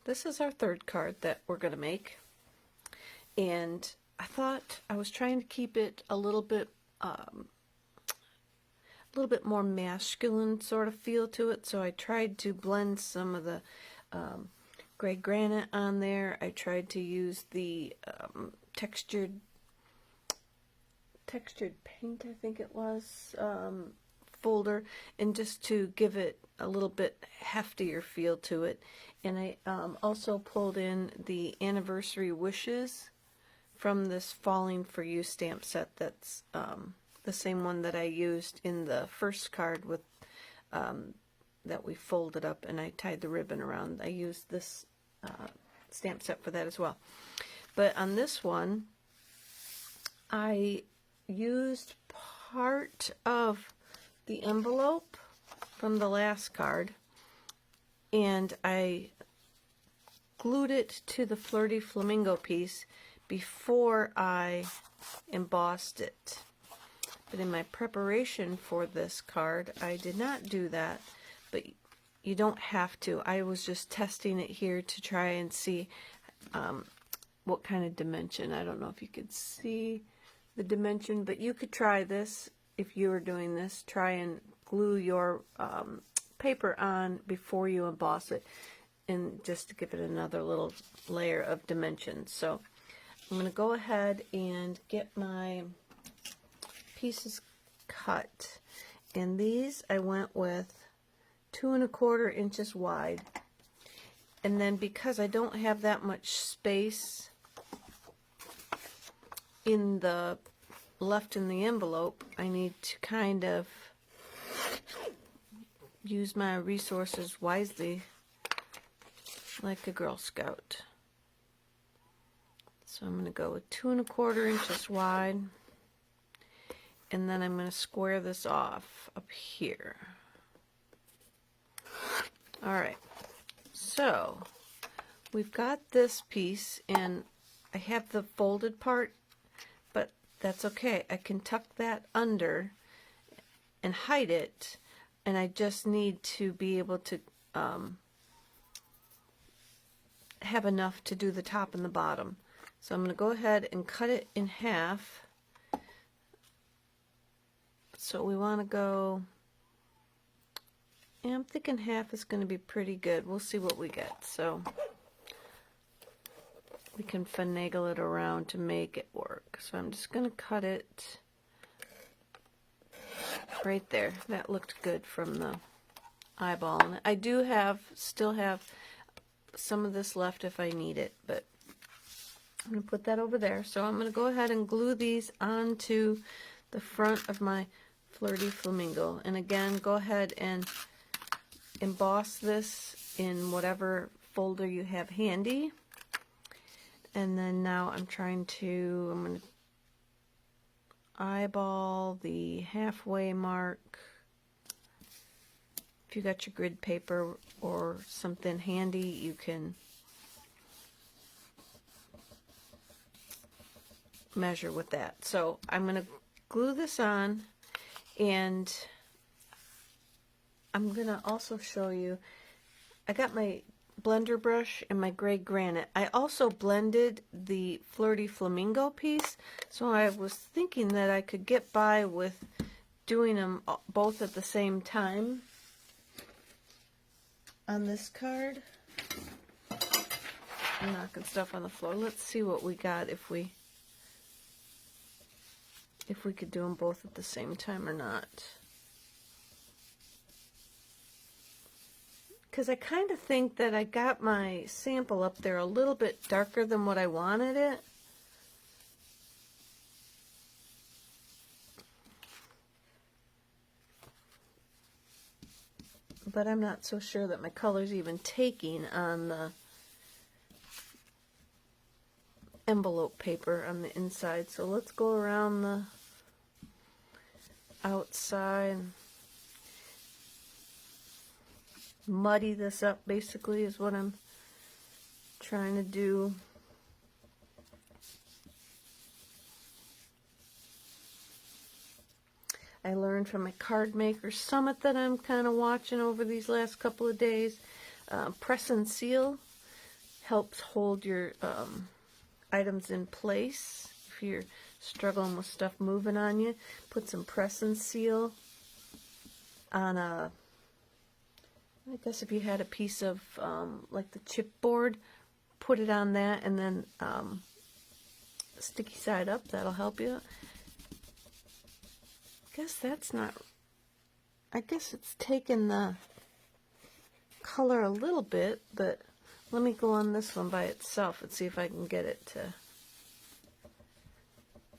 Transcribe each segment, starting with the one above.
this is our third card that we're going to make. And I thought I was trying to keep it a little bit more masculine sort of feel to it. So I tried to blend some of the gray granite on there. I tried to use the textured paint, I think it was, folder, and just to give it a little bit heftier feel to it. And I also pulled in the anniversary wishes from this Falling For You stamp set. That's the same one that I used in the first card with that we folded up and I tied the ribbon around. I used this stamp set for that as well. But on this one, I used part of the envelope from the last card, and I glued it to the Flirty Flamingo piece before I embossed it. But in my preparation for this card, I did not do that, but you don't have to. I was just testing it here to try and see what kind of dimension. I don't know if you could see the dimension, but you could try this if you were doing this. Try and glue your paper on before you emboss it, and just to give it another little layer of dimension. So I'm going to go ahead and get my pieces cut, and these I went with 2 1/4 inches wide. And then because I don't have that much space in the left in the envelope, I need to kind of use my resources wisely, like a Girl Scout. So I'm going to go with 2 1/4 inches wide, and then I'm going to square this off up here. Alright, so we've got this piece, and I have the folded part, but that's okay. I can tuck that under and hide it, and I just need to be able to have enough to do the top and the bottom. So I'm going to go ahead and cut it in half. So we want to go, yeah, I'm thinking half is going to be pretty good. We'll see what we get. So we can finagle it around to make it work. So I'm just going to cut it right there. That looked good from the eyeball. And I do still have some of this left if I need it, but I'm going to put that over there. So I'm going to go ahead and glue these onto the front of my Flirty Flamingo. And again, go ahead and emboss this in whatever folder you have handy. And then now I'm going to eyeball the halfway mark. If you got your grid paper or something handy, you can measure with that. So I'm going to glue this on, and I'm going to also show you, I got my blender brush and my gray granite. I also blended the Flirty Flamingo piece, so I was thinking that I could get by with doing them both at the same time on this card. I'm knocking stuff on the floor. Let's see what we got if we could do them both at the same time or not. Because I kind of think that I got my sample up there a little bit darker than what I wanted it. But I'm not so sure that my color's even taking on the envelope paper on the inside. So let's go around the outside. Muddy this up, basically, is what I'm trying to do. I learned from my card maker summit that I'm kind of watching over these last couple of days. Press and seal. helps hold your items in place if you're struggling with stuff moving on you. Put some press and seal on a, I guess if you had a piece of like the chipboard, put it on that, and then sticky side up. That'll help you. I guess it's taken the color a little bit, but let me go on this one by itself and see if I can get it to.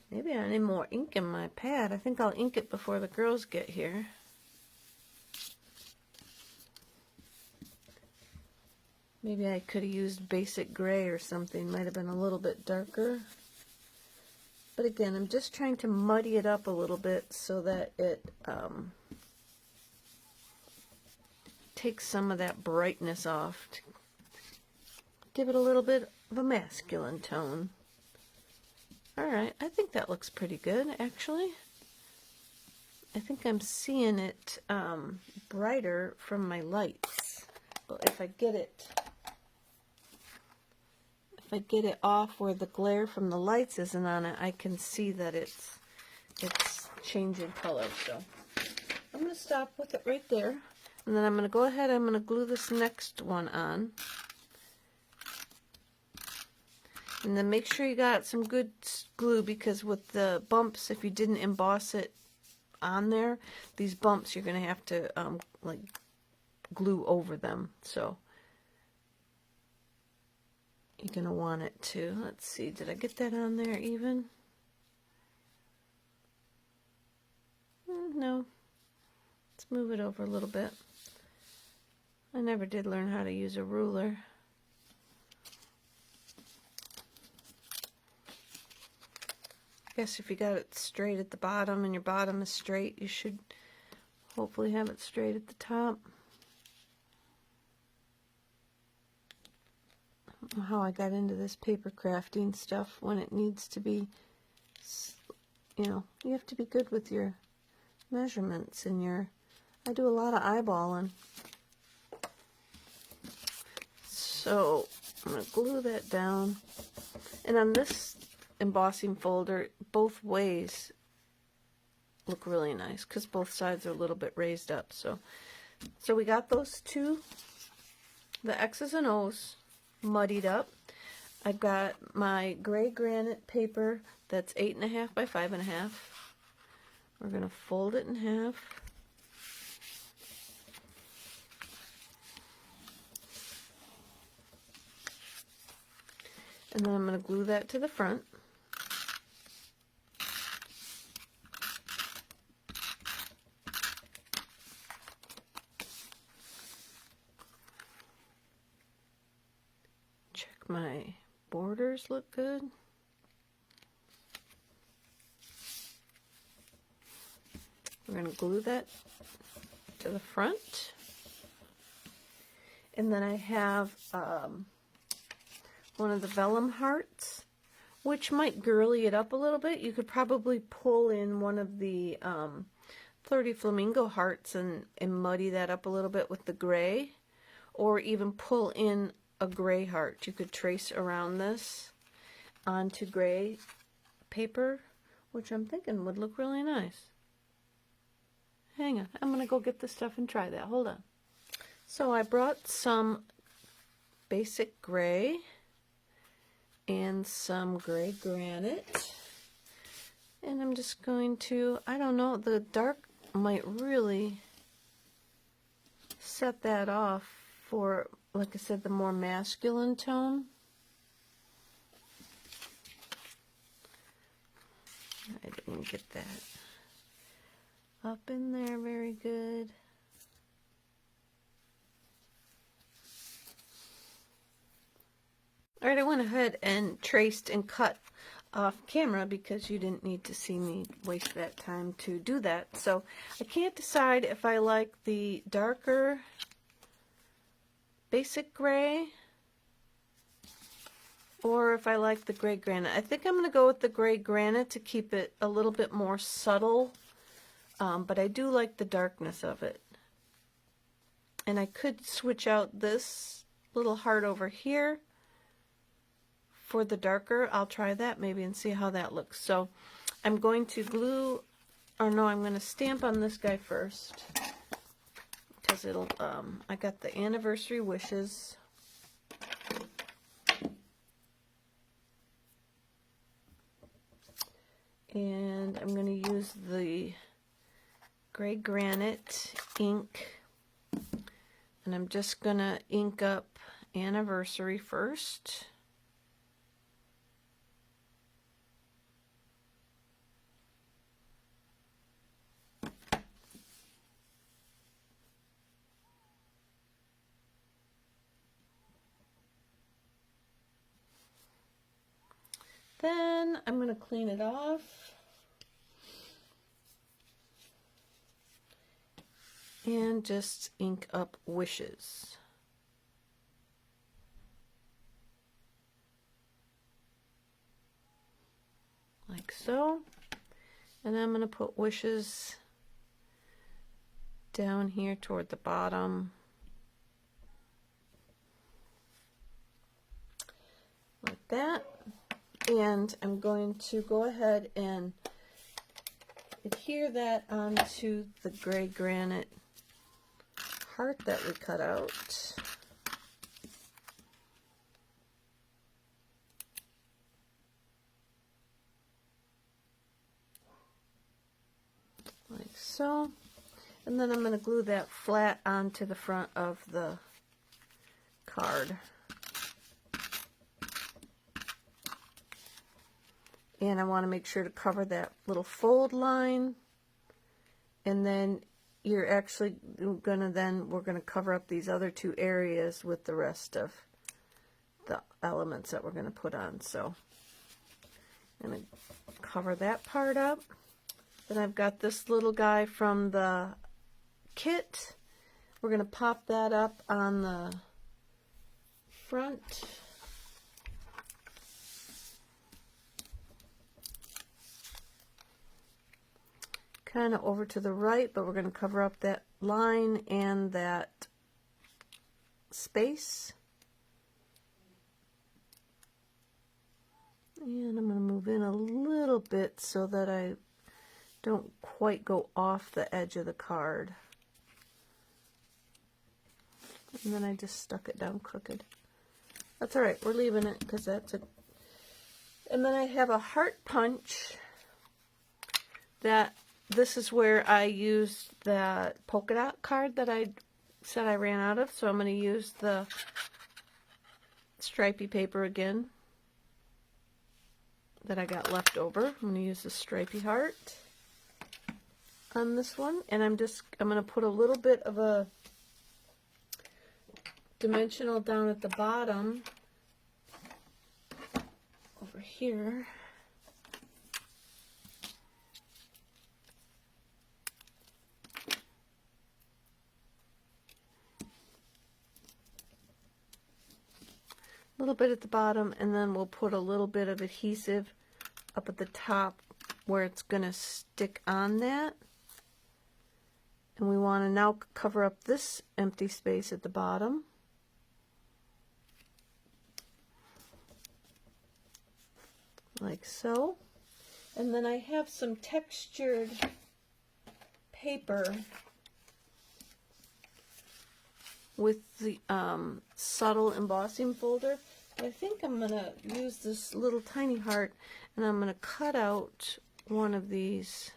Maybe I need more ink in my pad. I think I'll ink it before the girls get here. Maybe I could have used basic gray or something. Might have been a little bit darker. But again, I'm just trying to muddy it up a little bit so that it takes some of that brightness off. To give it a little bit of a masculine tone. Alright, I think that looks pretty good, actually. I think I'm seeing it brighter from my lights. Well, if I get it off where the glare from the lights isn't on it, I can see that it's changing color. So I'm going to stop with it right there. And then I'm going to go ahead, I'm going to glue this next one on. And then make sure you got some good glue, because with the bumps, if you didn't emboss it on there, these bumps you're going to have to like glue over them. So you're going to want it to, let's see, did I get that on there even? No. Let's move it over a little bit. I never did learn how to use a ruler. I guess if you got it straight at the bottom and your bottom is straight, you should hopefully have it straight at the top. I don't know how I got into this paper crafting stuff when it needs to be, you know, you have to be good with your measurements and I do a lot of eyeballing. So I'm going to glue that down. And on this embossing folder, both ways look really nice because both sides are a little bit raised up. So we got those two, the X's and O's, muddied up. I've got my gray granite paper that's 8.5 by 5.5. We're going to fold it in half. And then I'm going to glue that to the front. Check my borders look good. We're going to glue that to the front. And then I have one of the vellum hearts, which might girly it up a little bit. You could probably pull in one of the 30 flamingo hearts and muddy that up a little bit with the gray, or even pull in a gray heart. You could trace around this onto gray paper, which I'm thinking would look really nice. Hang on, I'm going to go get this stuff and try that. Hold on. So I brought some basic gray and some gray granite. And I'm just going to, I don't know, the dark might really set that off for, like I said, the more masculine tone. I didn't get that up in there very good. Alright, I went ahead and traced and cut off camera because you didn't need to see me waste that time to do that. So I can't decide if I like the darker basic gray or if I like the gray granite. I think I'm going to go with the gray granite to keep it a little bit more subtle, but I do like the darkness of it. And I could switch out this little heart over here for the darker. I'll try that maybe and see how that looks. So I'm going to glue, or no, I'm going to stamp on this guy first, because it'll, I got the anniversary wishes. And I'm going to use the gray granite ink, and I'm just going to ink up anniversary first. Then I'm going to clean it off. And just ink up wishes. Like so. And I'm going to put wishes down here toward the bottom. Like that. And I'm going to go ahead and adhere that onto the gray granite heart that we cut out. Like so. And then I'm going to glue that flat onto the front of the card. And I want to make sure to cover that little fold line. And then you're actually going to we're going to cover up these other two areas with the rest of the elements that we're going to put on. So I'm going to cover that part up. Then I've got this little guy from the kit. We're going to pop that up on the front. Kind of over to the right, but we're going to cover up that line and that space. And I'm going to move in a little bit so that I don't quite go off the edge of the card. And then I just stuck it down crooked. That's all right, we're leaving it because that's a... And then I have a heart punch that... This is where I used that polka dot card that I said I ran out of, so I'm going to use the stripy paper again that I got left over. I'm going to use the stripy heart on this one, and I'm going to put a little bit of a dimensional down at the bottom over here. A little bit at the bottom, and then we'll put a little bit of adhesive up at the top where it's going to stick on that. And we want to now cover up this empty space at the bottom. Like so. And then I have some textured paper with the subtle embossing folder. I think I'm going to use this little tiny heart, and I'm going to cut out one of these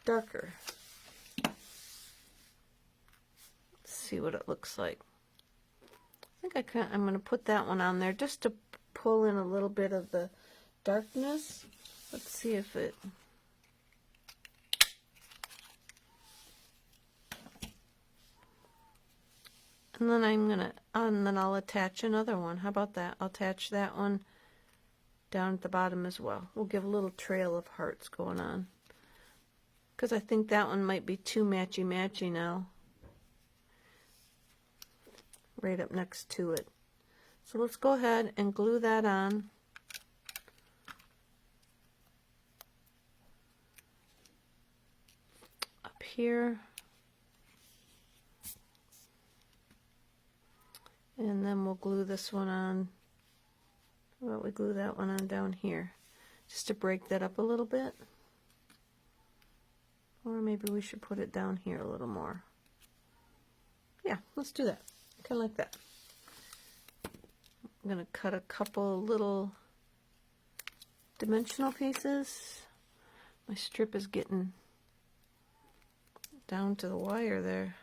darker. Let's see what it looks like. I think I'm going to put that one on there just to pull in a little bit of the darkness. Let's see if it... And then and then I'll attach another one. How about that? I'll attach that one down at the bottom as well. We'll give a little trail of hearts going on, because I think that one might be too matchy-matchy now. Right up next to it. So let's go ahead and glue that on. Up here. And then we'll glue this one on. How about we glue that one on down here, just to break that up a little bit. Or maybe we should put it down here a little more. Yeah, let's do that. Kind of like that. I'm going to cut a couple little dimensional pieces. My strip is getting down to the wire there.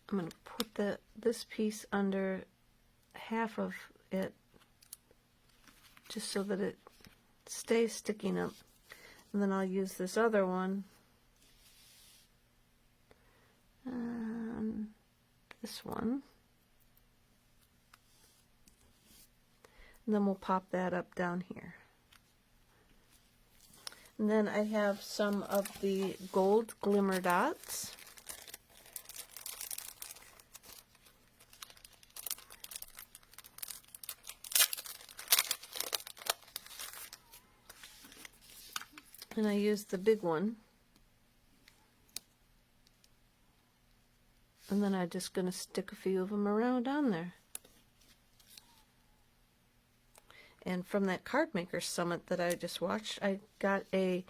I'm going to put this piece under half of it, just so that it stays sticking up. And then I'll use this other one, this one, and then we'll pop that up down here. And then I have some of the gold glimmer dots. And I used the big one. And then I'm just going to stick a few of them around on there. And from that Card Maker Summit that I just watched, I got a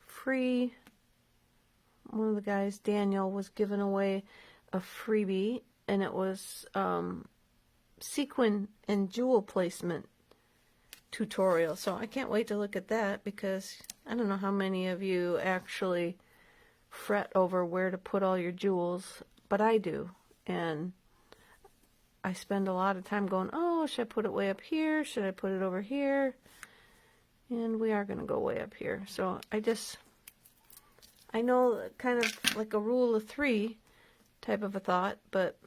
free, one of the guys, Daniel, was giving away a freebie, and it was sequin and jewel placement tutorial. So I can't wait to look at that, because I don't know how many of you actually fret over where to put all your jewels, but I do. And I spend a lot of time going, oh, should I put it way up here? Should I put it over here? And we are going to go way up here. So I know kind of like a rule of three type of a thought, but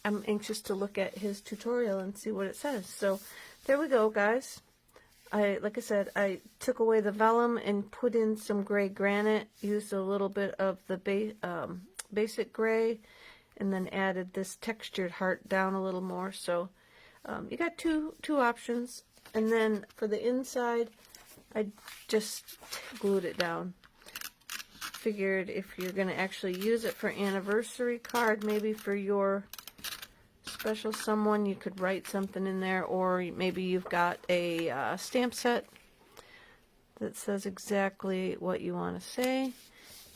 I'm anxious to look at his tutorial and see what it says. So there we go, guys. Like I said, I took away the vellum and put in some gray granite, used a little bit of the basic gray, and then added this textured heart down a little more. So you got two options. And then for the inside, I just glued it down. Figured if you're going to actually use it for anniversary card, maybe for your special someone, you could write something in there, or maybe you've got a stamp set that says exactly what you want to say,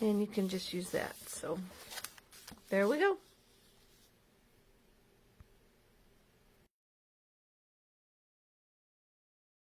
and you can just use that. So there we go.